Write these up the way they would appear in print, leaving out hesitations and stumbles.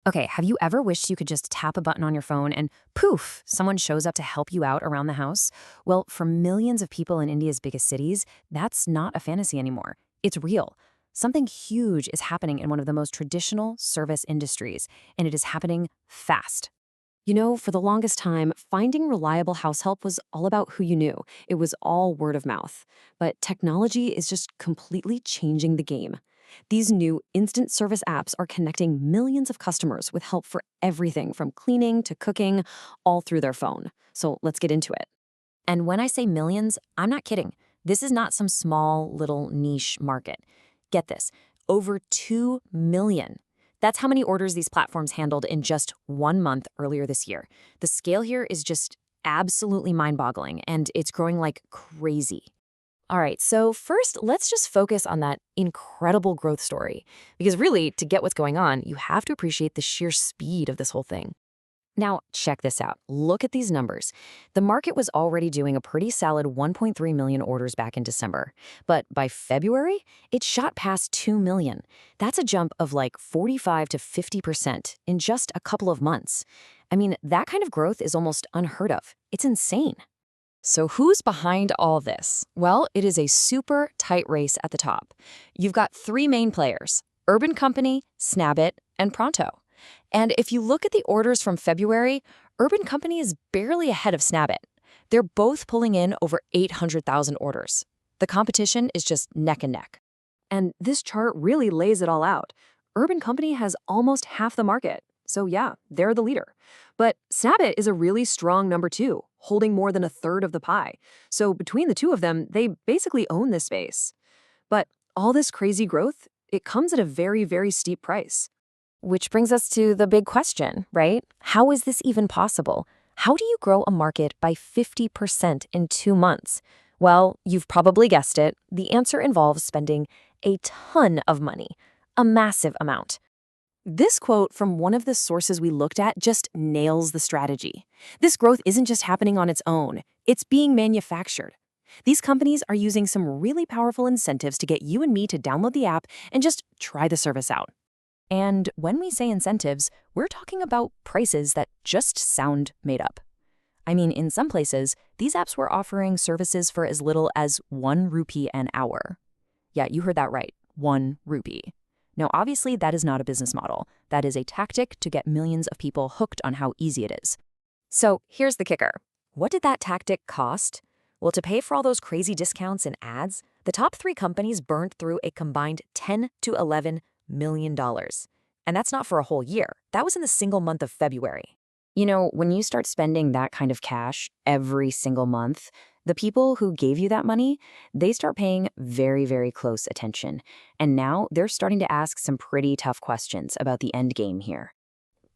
Okay, have you ever wished you could just tap a button on your phone and poof, someone shows up to help you out around the house? Well, for millions of people in India's biggest cities, that's not a fantasy anymore. It's real. Something huge is happening in one of the most traditional service industries, and it is happening fast. For the longest time, finding reliable house help was all about who you knew. It was all word of mouth. But technology is just completely changing the game. These new instant service apps are connecting millions of customers with help for everything from cleaning to cooking, all through their phone. So let's get into it. And when I say millions, I'm not kidding. This is not some small little niche market. Get this, over 2 million. That's how many orders these platforms handled in just 1 month earlier this year. The scale here is just absolutely mind-boggling, and it's growing like crazy. All right, so first, let's just focus on that incredible growth story. Because really, to get what's going on, you have to appreciate the sheer speed of this whole thing. Now, check this out. Look at these numbers. The market was already doing a pretty solid 1.3 million orders back in December. But by February, it shot past 2 million. That's a jump of like 45 to 50% in just a couple of months. I mean, that kind of growth is almost unheard of. It's insane. So who's behind all this? Well, it is a super tight race at the top. You've got three main players: Urban Company, Snabbit, and Pronto. And if you look at the orders from February, Urban Company is barely ahead of Snabbit. They're both pulling in over 800,000 orders. The competition is just neck and neck. And this chart really lays it all out. Urban Company has almost half the market. So yeah, they're the leader. But Snabbit is a really strong number two, holding more than a third of the pie. So between the two of them, they basically own this space. But all this crazy growth, it comes at a very, very steep price. Which brings us to the big question, right? How is this even possible? How do you grow a market by 50% in 2 months? Well, you've probably guessed it. The answer involves spending a ton of money, a massive amount. This quote from one of the sources we looked at just nails the strategy. This growth isn't just happening on its own, it's being manufactured. These companies are using some really powerful incentives to get you and me to download the app and just try the service out. And when we say incentives, we're talking about prices that just sound made up. I mean, in some places, these apps were offering services for as little as 1 rupee an hour. Yeah, you heard that right, 1 rupee. Now, obviously, that is not a business model. That is a tactic to get millions of people hooked on how easy it is. So here's the kicker. What did that tactic cost? Well, to pay for all those crazy discounts and ads, the top three companies burned through a combined $10 to $11 million. And that's not for a whole year. That was in the single month of February. When you start spending that kind of cash every single month, the people who gave you that money, they start paying very, very close attention. And now they're starting to ask some pretty tough questions about the end game here.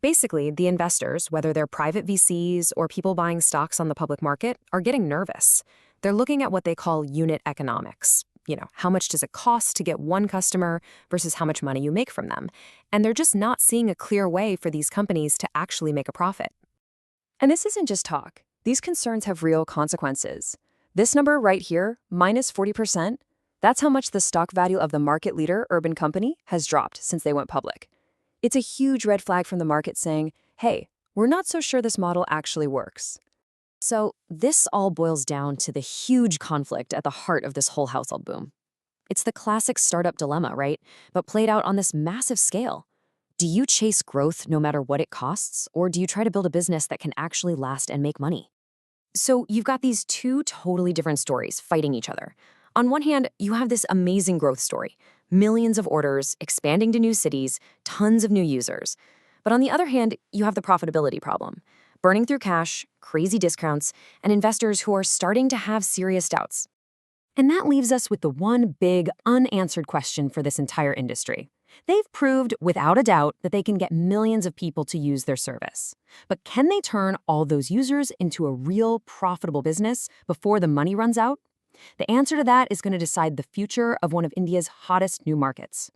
Basically, the investors, whether they're private VCs or people buying stocks on the public market, are getting nervous. They're looking at what they call unit economics. How much does it cost to get one customer versus how much money you make from them? And they're just not seeing a clear way for these companies to actually make a profit. And this isn't just talk. These concerns have real consequences. This number right here, minus 40%, that's how much the stock value of the market leader, Urban Company, has dropped since they went public. It's a huge red flag from the market saying, hey, we're not so sure this model actually works. So this all boils down to the huge conflict at the heart of this whole household boom. It's the classic startup dilemma, right? But played out on this massive scale. Do you chase growth no matter what it costs, or do you try to build a business that can actually last and make money? So you've got these two totally different stories fighting each other. On one hand, you have this amazing growth story. Millions of orders, expanding to new cities, tons of new users. But on the other hand, you have the profitability problem. Burning through cash, crazy discounts, and investors who are starting to have serious doubts. And that leaves us with the one big, unanswered question for this entire industry. They've proved, without a doubt, that they can get millions of people to use their service. But can they turn all those users into a real, profitable business before the money runs out? The answer to that is going to decide the future of one of India's hottest new markets.